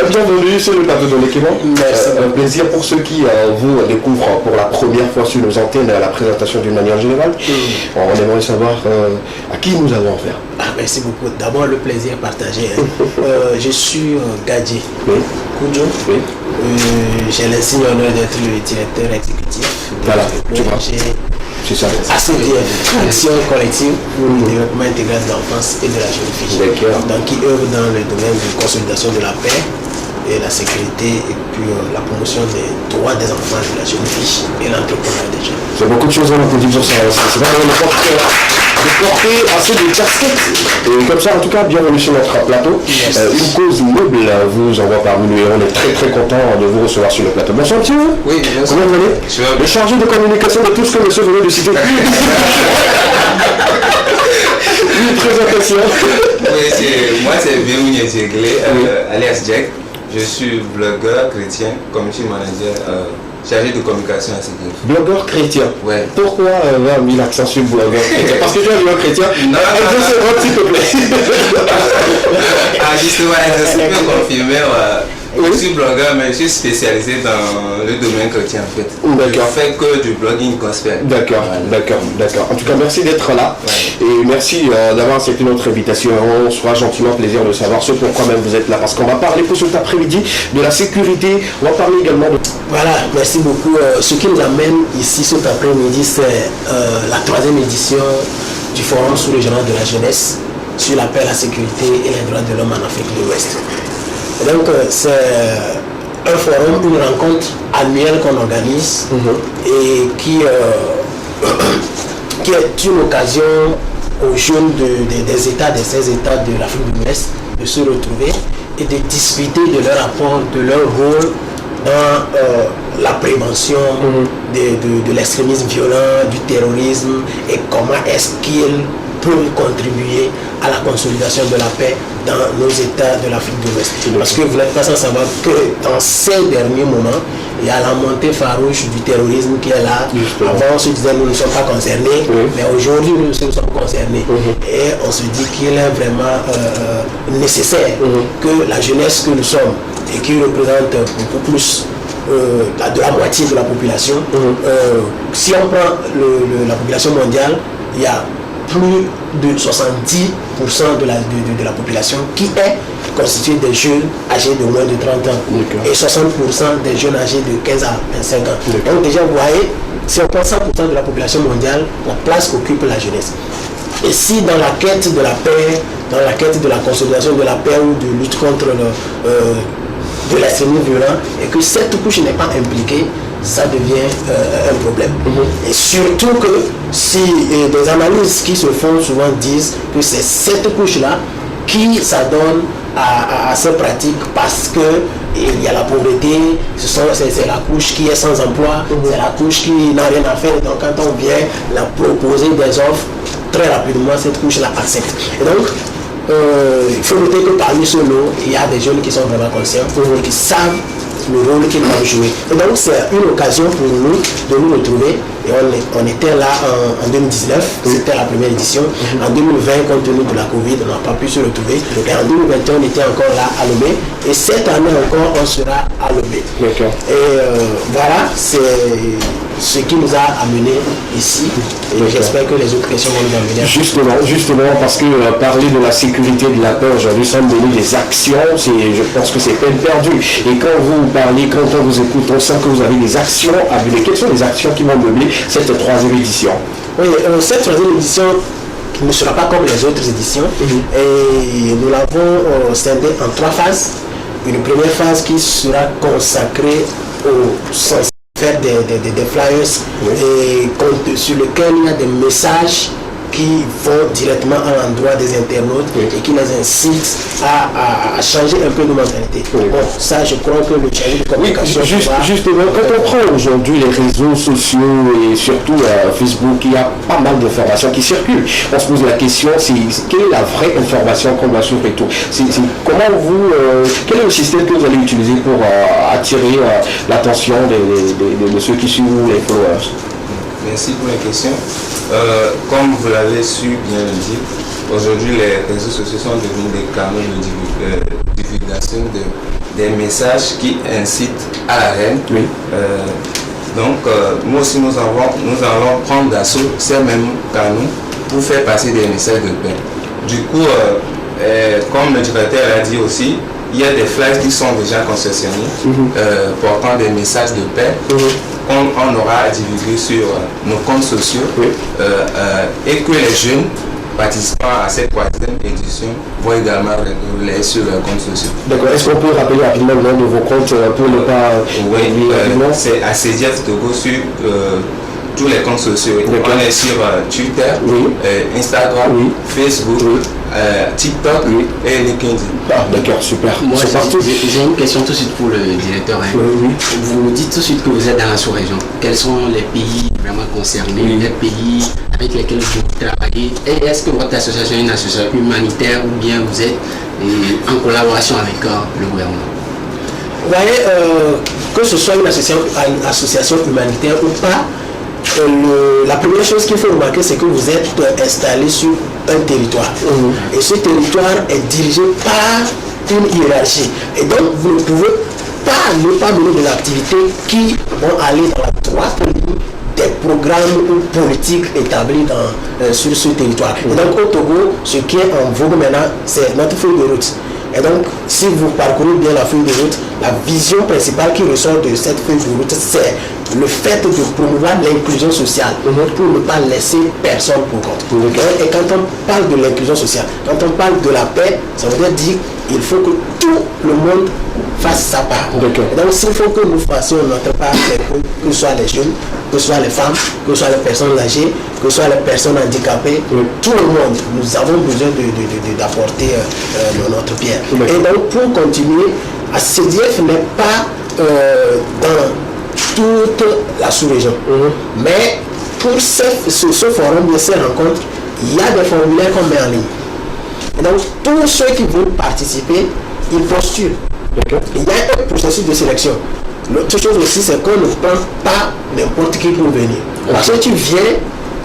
Bienvenue sur le plateau de l'équipement. Un plaisir pour ceux qui vous découvrent pour la première fois sur nos antennes la présentation d'une manière générale. On aimerait savoir à qui nous avons affaire. Merci beaucoup. D'abord, le plaisir partagé. Je suis Gadji Koudjo. J'ai l'insigne honneur d'être le directeur exécutif de c'est ça. ACDF, Action collective pour le développement intégral de l'enfance et de la jeune fille. Donc, qui œuvre dans le domaine de consolidation de la paix et la sécurité et puis la promotion des droits des enfants et de la jeune fille et l'entrepreneuriat des jeunes. C'est beaucoup de choses à nous dire ça. C'est vraiment de porter assez de casquettes. Et comme ça, en tout cas, bienvenue sur notre plateau. Une cause noble vous envoie parmi nous et on est très très content de vous recevoir sur le plateau. Bonsoir monsieur. Oui, bonsoir. Comment vous allez? Le chargé de communication de tout ce que monsieur venait de citer. Une présentation. Oui, moi c'est Bienvenue Djeglé, alias Jack. Je suis blogueur chrétien, community manager, chargé de communication à CDF. Blogueur chrétien. Ouais. Pourquoi on a mis l'accent sur blogueur chrétien? Parce que tu es un blogueur chrétien. Non, s'il te plaît. Justement, je peux confirmer. Je suis blogueur, mais je suis spécialisé dans le domaine chrétien en fait. Je fais que du blogging gospel. D'accord. En tout cas, merci d'être là. Ouais. Et merci d'avoir accepté notre invitation. On sera gentiment plaisir de savoir ce pourquoi même vous êtes là. Parce qu'on va parler pour cet après-midi de la sécurité. On va parler également de... Voilà, merci beaucoup. Ce qui nous amène ici cet après-midi, c'est la 3e édition du Forum sous-régional de la jeunesse sur la paix, la sécurité et les droits de l'homme en Afrique de l'Ouest. Donc c'est un forum, une rencontre annuelle qu'on organise et qui est une occasion aux jeunes des États, des 16 États de l'Afrique de l'Ouest de se retrouver et de discuter de leur apport, de leur rôle dans la prévention de l'extrémisme violent, du terrorisme et comment est-ce qu'ils peuvent contribuer à la consolidation de la paix dans nos États de l'Afrique de l'Ouest. Parce que vous n'êtes pas sans savoir que dans ces derniers moments, il y a la montée farouche du terrorisme qui est là. Avant, on se disait nous ne sommes pas concernés, mais aujourd'hui nous sommes concernés. Et on se dit qu'il est vraiment nécessaire que la jeunesse que nous sommes et qui représente beaucoup plus de la moitié de la population, si on prend la population mondiale, il y a plus de 70% de la population qui est constituée des jeunes âgés de moins de 30 ans et 60% des jeunes âgés de 15 à 25 ans. Donc déjà vous voyez, si on prend 100% de la population mondiale, la place qu'occupe la jeunesse. Et si dans la quête de la paix, dans la quête de la consolidation de la paix ou de lutte contre de l'extrémisme violent, et que cette couche n'est pas impliquée, ça devient un problème. Et surtout que si des analyses qui se font souvent disent que c'est cette couche-là qui s'adonne à ces pratiques parce que il y a la pauvreté, c'est la couche qui est sans emploi, c'est la couche qui n'a rien à faire. Donc quand on vient la proposer des offres, très rapidement cette couche-là accepte. Et donc, il faut noter que parmi ceux-là, il y a des jeunes qui sont vraiment conscients, qui savent le rôle qu'ils doivent jouer. Et donc c'est une occasion pour nous de nous retrouver. Et on était là en 2019, c'était la première édition. En 2020, compte tenu de la Covid, on n'a pas pu se retrouver. Et en 2021, on était encore là à Lomé. Et cette année encore, on sera à Lomé. Et voilà, c'est ce qui nous a amenés ici. Et j'espère que les autres questions vont nous amener. Justement, parce que parler de la sécurité de la paix aujourd'hui sans donner des actions, je pense que c'est peine perdue. Et quand vous parlez, quand on vous écoute, on sent que vous avez des actions à mener. Quelles sont les actions qui vont meubler cette 3e édition? Oui, cette 3e édition ne sera pas comme les autres éditions. Et nous l'avons scindée en 3 phases. Une première phase qui sera consacrée au sens faire des flyers et sur lesquels il y a des messages qui vont directement à l'endroit des internautes et qui les incitent à changer un peu de mentalité. Bon, ça je crois que le challenge de communication... Justement, quand on prend aujourd'hui les réseaux sociaux et surtout Facebook, il y a pas mal d'informations qui circulent. On se pose la question, quelle est la vraie information qu'on doit suivre et tout. Quel est le système que vous allez utiliser pour attirer l'attention de ceux qui suivent les followers? Merci pour la question. Comme vous l'avez su bien le dire, aujourd'hui les réseaux sociaux sont devenus des canaux de divulgation des messages qui incitent à la haine. Oui. Donc, nous aussi, nous allons prendre d'assaut ces mêmes canaux pour faire passer des messages de paix. Du coup, comme le directeur l'a dit aussi, il y a des flyers qui sont déjà concessionnés, portant des messages de paix, qu'on aura à divulguer sur nos comptes sociaux, et que les jeunes participants à cette 4e édition vont également relayer sur leurs comptes sociaux. D'accord. Est-ce qu'on peut rappeler rapidement le nom de vos comptes pour ne pas... Oui, c'est ACDF Togo sur tous les comptes sociaux. On est sur Twitter, Instagram, Facebook, TikTok et LinkedIn. Ah, d'accord, super. Moi, j'ai une question tout de suite pour le directeur. Vous nous dites tout de suite que vous êtes dans la sous-région. Quels sont les pays vraiment concernés, les pays avec lesquels vous travaillez? Et est-ce que votre association est une association humanitaire ou bien vous êtes en collaboration avec le gouvernement? Vous voyez, que ce soit une association humanitaire ou pas, la première chose qu'il faut remarquer, c'est que vous êtes installé sur un territoire. Et ce territoire est dirigé par une hiérarchie. Et donc, vous ne pouvez pas ne pas mener de l'activité qui vont aller dans la droite ligne des programmes ou politiques établis sur ce territoire. Et donc, au Togo, ce qui est en vogue maintenant, c'est notre feuille de route. Et donc, si vous parcourez bien la feuille de route, la vision principale qui ressort de cette feuille de route, c'est le fait de promouvoir l'inclusion sociale pour ne pas laisser personne pour compte. Et quand on parle de l'inclusion sociale, quand on parle de la paix, ça veut dire qu'il faut que tout le monde fasse sa part. Et donc, s'il faut que nous fassions notre part, que ce soit les jeunes, que ce soit les femmes, que ce soit les personnes âgées, que ce soit les personnes handicapées, tout le monde, nous avons besoin d'apporter notre pierre. Et donc, pour continuer, ACDF n'est pas dans toute la sous-région. Mais pour ce forum de ces rencontres, il y a des formulaires qu'on met en ligne. Et donc, tous ceux qui veulent participer, ils postulent. Il y a un processus de sélection. L'autre chose aussi, c'est qu'on ne prend pas n'importe qui pour venir. Parce que tu viens,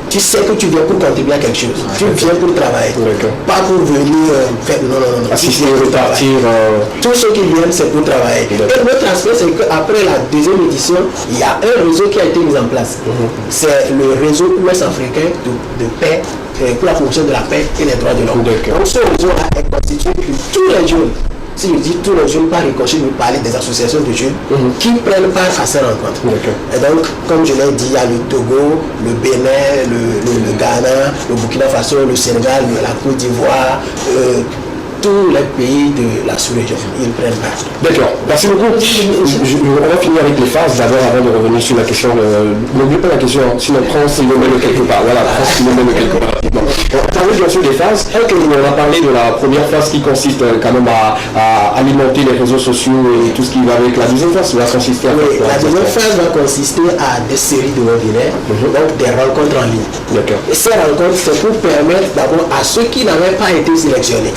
tu sais que tu viens pour contribuer à quelque chose. Tu viens pour travailler. Pas pour venir faire... Non. Assister et repartir. Tous ceux qui viennent, c'est pour travailler. Et notre aspect, c'est qu'après la 2e édition, il y a un réseau qui a été mis en place. C'est le réseau ouest-africain de paix, pour la promotion de la paix et des droits de l'homme. Donc ce réseau-là est constitué de tous les jeunes. Si je dis tous les jeunes, par ricochet, nous parler des associations de jeunes qui prennent part à ces rencontres. Et donc, comme je l'ai dit, il y a le Togo, le Bénin, le Ghana, le Burkina Faso, le Sénégal, la Côte d'Ivoire, tous les pays de la sous-région, ils prennent part. D'accord, merci beaucoup. On va finir avec les phases d'abord avant de revenir sur la question. N'oubliez pas la question, sinon France, il nous mène quelque part. Voilà, France, il nous mène quelque part. On va parler bien sûr des phases. On va parler de la première phase qui consiste quand même à alimenter les réseaux sociaux et tout ce qui va avec. La deuxième phase va consister à... La deuxième phase va consister à des séries de webinaires, donc des rencontres en ligne. Et ces rencontres, c'est pour permettre d'abord à ceux qui n'avaient pas été sélectionnés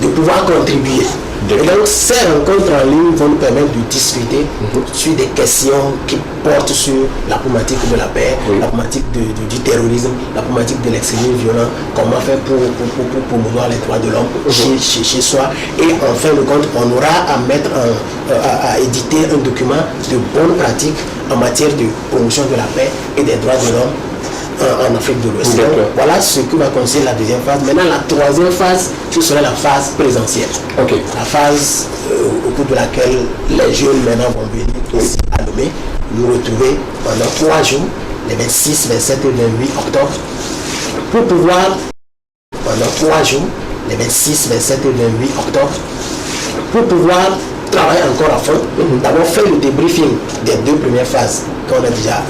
de pouvoir contribuer. Et donc ces rencontres en ligne vont nous permettre de discuter sur des questions qui portent sur la problématique de la paix, la problématique du terrorisme, la problématique de l'extrémisme violent, comment faire pour promouvoir les droits de l'homme chez soi. Et en fin de compte, on aura à éditer un document de bonnes pratiques en matière de promotion de la paix et des droits de l'homme en Afrique de l'Ouest. Voilà ce que va constituer la deuxième phase. Maintenant, la troisième phase, ce sera la phase présentielle. La phase au cours de laquelle les jeunes maintenant vont venir ici à Lomé, nous retrouver pendant 3 jours, les 26, 27 et 28 octobre, pour pouvoir, pendant 3 jours, les 26, 27 et 28 octobre, pour pouvoir travailler encore à fond, d'abord faire le débriefing des 2 premières phases qu'on a déjà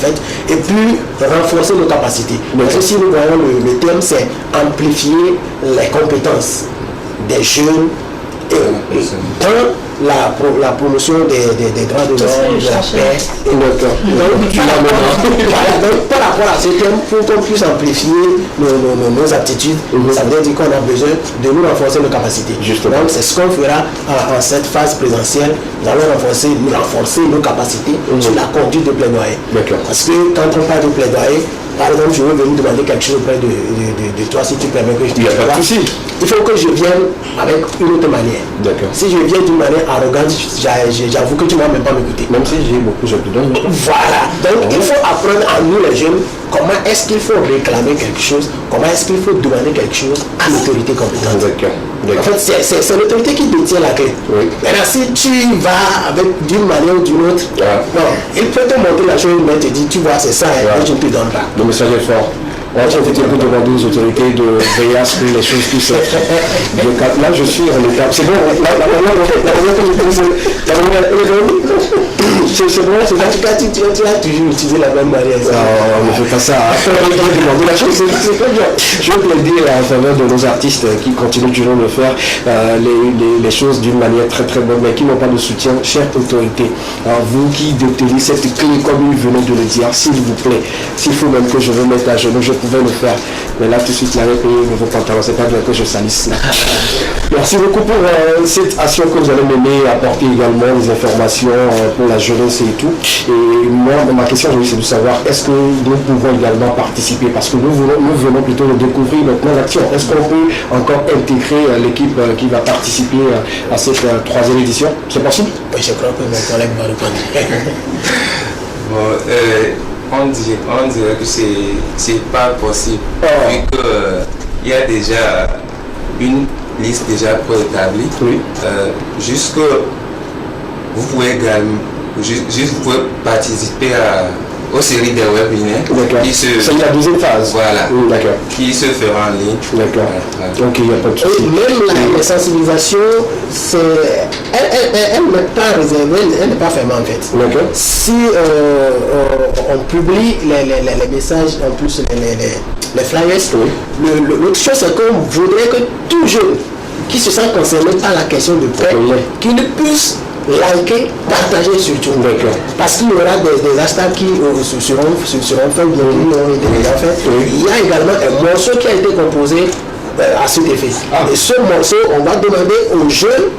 faites, et puis renforcer nos capacités. Parce que si nous voyons le thème, c'est amplifier les compétences des jeunes dans la promotion des droits de l'homme, de la paix. Donc, par rapport à ce thème, pour qu'on puisse amplifier nos aptitudes, ça veut dire qu'on a besoin de nous renforcer nos capacités. Donc, c'est ce qu'on fera en cette phase présentielle. Nous allons renforcer nos capacités sur la conduite de plaidoyer. Parce que quand on parle de plaidoyer, par exemple, je veux venir demander quelque chose auprès de toi, si tu permets que je te Il n'y a pas de souci. Il faut que je vienne avec une autre manière. D'accord. Si je viens d'une manière arrogante, j'avoue que tu ne vas même pas m'écouter. Même si j'ai beaucoup, je te donne. Voilà. Donc, il faut apprendre à nous les jeunes comment est-ce qu'il faut réclamer quelque chose, comment est-ce qu'il faut demander quelque chose à l'autorité compétente. D'accord. En fait, c'est l'autorité qui détient la clé. Oui. Maintenant, si tu vas avec d'une manière ou d'une autre, non, il peut te montrer la chose, mais te dit, tu vois, c'est ça, et je ne te donne pas. Le message est fort. On peut demander aux autorités de veiller à ce que les choses puissent être. Là, je suis en étape. C'est bon, c'est bon, c'est en tout cas, tu as toujours utilisé la même manière. On ne fait pas ça. La chose, c'est très bien. Je veux plaider en faveur de nos artistes qui continuent toujours de faire les choses d'une manière très très bonne, mais qui n'ont pas de soutien. Chère autorité, vous qui détenez cette clé, comme il venait de le dire, s'il vous plaît, s'il faut même que je me mette à genoux, je pouvais le faire. Mais là, tout de suite, là, avec vos pantalons, c'est pas bien que je salisse. Merci beaucoup pour cette action que vous allez m'aimer apporter également des informations pour la jeunesse et tout. Et moi, ma question c'est de savoir, est-ce que nous pouvons également participer? Parce que nous venons plutôt de découvrir notre plan d'action. Est-ce qu'on peut encore intégrer l'équipe qui va participer à cette troisième édition? C'est possible? Oui, je crois que mon collègue va répondre. On dirait que c'est pas possible, vu qu'il y a déjà une liste déjà préétablie. Oui. Jusque vous pouvez également vous pouvez participer aux séries de webinaires. D'accord. C'est la deuxième phase. Voilà. Oui, d'accord. Qui se fera en ligne. D'accord. Donc il n'y a pas de souci. Même la sensibilisation, elle n'est pas réservée, elle n'est pas fermée en fait. D'accord. Si on publie les messages, en plus les flyers, oui. L'autre chose c'est qu'on voudrait que tout jeune qui se sent concerné par la question de prêt, qu'il ne puisse liker, partager surtout. Parce qu'il y aura des hashtags qui seront faits, qui ont été déjà faits. Il y a également un morceau qui a été composé à cet effet. Et ce morceau, on va demander aux jeunes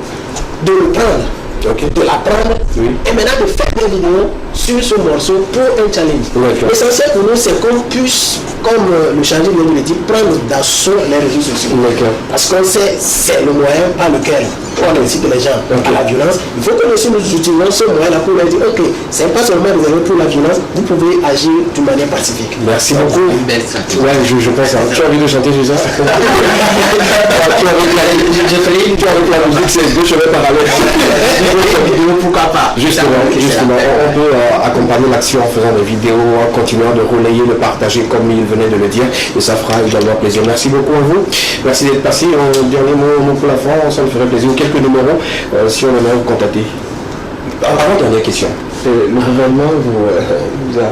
de le prendre. De l'apprendre et maintenant de faire des vidéos sur ce morceau pour un challenge. L'essentiel pour nous c'est qu'on puisse, comme le chargé vient de le dire, prendre d'assaut les réseaux sociaux. Parce qu'on sait c'est le moyen par lequel on incite les gens à la violence. Il faut que nous utilisons ce moyen-là pour leur dire ok, c'est pas seulement réservé pour la violence, vous pouvez agir d'une manière pacifique. Merci beaucoup. Ouais, je pense. Tu as envie de chanter déjà? Tu avec la musique, c'est deux cheveux parallèles. Pourquoi pas? Justement, on peut accompagner l'action en faisant des vidéos, en continuant de relayer, de partager comme il venait de le dire, et ça fera également plaisir. Merci beaucoup à vous, merci d'être passé. Un dernier mot pour la fin, ça me ferait plaisir. Quelques numéros, si on aimerait vous contacter. Avant, dernière question. Le gouvernement vous a...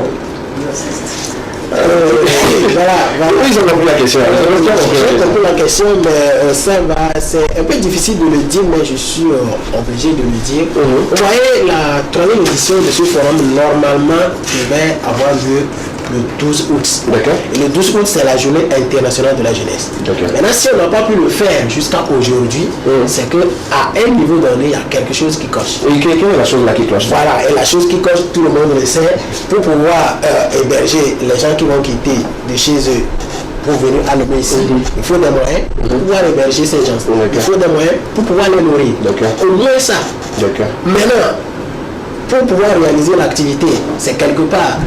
Voilà. Oui, ils ont compris la question. J'ai compris la question, mais c'est un peu difficile de le dire, mais je suis obligé de le dire. Vous voyez, la troisième édition de ce forum, normalement, devait avoir lieu le 12 août. Et le 12 août, c'est la journée internationale de la jeunesse. Maintenant, si on n'a pas pu le faire jusqu'à aujourd'hui, c'est qu'à un niveau donné, il y a quelque chose qui coche. Et quelle est la chose là qui cloche? Voilà, et la chose qui coche, tout le monde le sait, pour pouvoir héberger les gens qui vont quitter de chez eux pour venir à nous ici, il faut des moyens pour pouvoir héberger ces gens. Il faut des moyens pour pouvoir les nourrir. Au moins ça. Maintenant, pour pouvoir réaliser l'activité, c'est quelque part.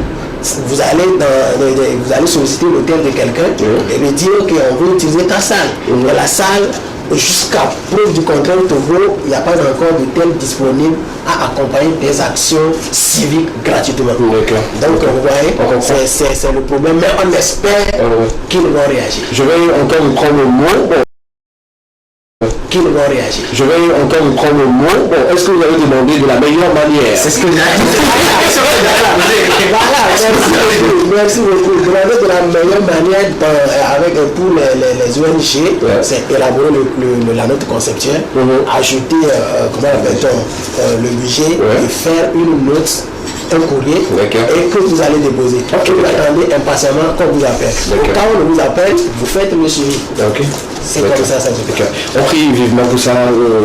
Vous allez solliciter l'hôtel de quelqu'un et lui dire qu'on veut utiliser ta salle. Et la salle, jusqu'à preuve du contraire, Togo, il n'y a pas encore d'hôtel disponible à accompagner des actions civiques gratuitement. Donc vous voyez, c'est le problème, mais on espère qu'ils vont réagir. Je vais encore vous prendre le mot. Qu'ils vont réagir. Je vais encore vous prendre le mot. Bon, est-ce que vous avez demandé de la meilleure manière? C'est ce que j'ai dit. Voilà, merci beaucoup. Demander de la meilleure manière pour les ONG, c'est élaborer la note conceptuelle, ajouter, comment appelle-t-on, le budget et faire une note un courrier et que vous allez déposer. Vous attendez impatiemment qu'on vous appelle. Quand on vous appelle, vous faites le suivi. C'est comme ça, ça se fait. On prie vivement que ça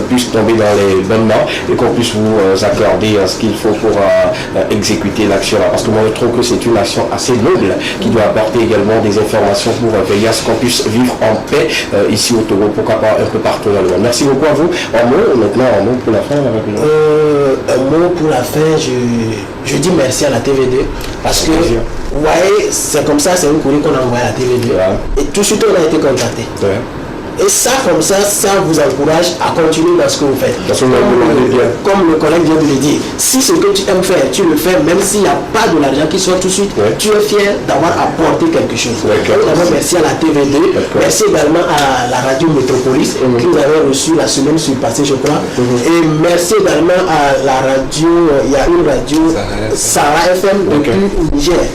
puisse tomber dans les bonnes mains et qu'on puisse vous accorder ce qu'il faut pour exécuter l'action. Parce que moi, je trouve que c'est une action assez noble qui doit apporter également des informations pour veiller à ce qu'on puisse vivre en paix ici au Togo, pourquoi pas un peu partout dans le monde. Merci beaucoup à vous. Un mot maintenant, un mot pour la fin. Un mot pour la fin, je dis merci à la TV2 parce que vous voyez, c'est comme ça, c'est un courrier qu'on a envoyé à la TV2 et tout de suite on a été contacté. Et ça, comme ça vous encourage à continuer dans ce que vous faites. Comme le collègue vient de le dire, si ce que tu aimes faire, tu le fais, même s'il n'y a pas de l'argent qui sort tout de suite, tu es fier d'avoir apporté quelque chose. Donc, merci à la TV2, merci également à la radio Métropolis que vous avez reçu la semaine passée, je crois. Et merci également à la radio, il y a une radio, Sarah FM depuis Niger,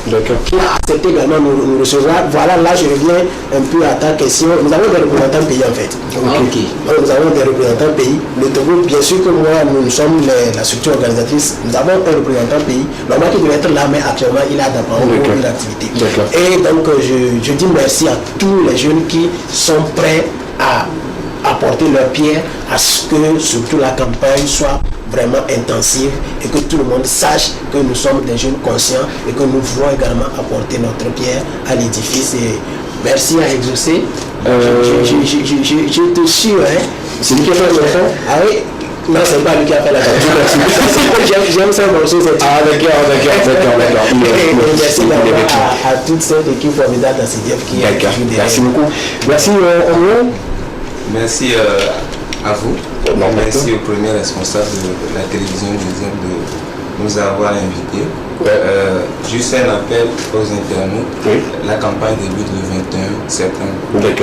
qui a accepté également nous recevoir. Voilà, là je reviens un peu à ta question. Nous avons des représentants pays en fait. Nous avons des représentants pays. Le Togo, bien sûr que moi, nous sommes la structure organisatrice. Nous avons un représentant pays. Normalement, qui devait être là, mais actuellement, il a d'abord une activité. Et donc, je dis merci à tous les jeunes qui sont prêts à apporter leur pierre à ce que surtout la campagne soit vraiment intensive et que tout le monde sache que nous sommes des jeunes conscients et que nous voulons également apporter notre pierre à l'édifice. Et merci à Exaucé. Je te suis, hein. C'est lui qui a fait la chanson? Ah oui. Non, c'est pas lui qui a fait la chanson. J'aime ça morceau. Ah d'accord. Merci à toute cette équipe formidable d'ACDF qui est derrière. Merci beaucoup. Merci Omio. Merci à vous. Merci au premier responsable de la télévision deuxième de nous avoir invités. Juste un appel aux internautes. La campagne débute le 21 septembre. Donc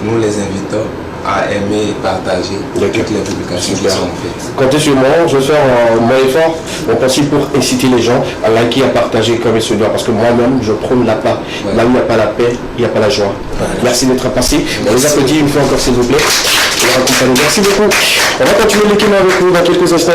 nous les invitons à aimer et partager toutes les publications qui sont faites. Comptez sur moi, je vais faire mon effort possible pour inciter les gens à liker, à partager comme il se doit, parce que moi-même je prône la paix. Là où il n'y a pas la paix, il n'y a pas la joie. Merci d'être passé. On les applaudit une fois encore s'il vous plaît. Merci beaucoup. On va continuer l'équipement avec vous dans quelques instants.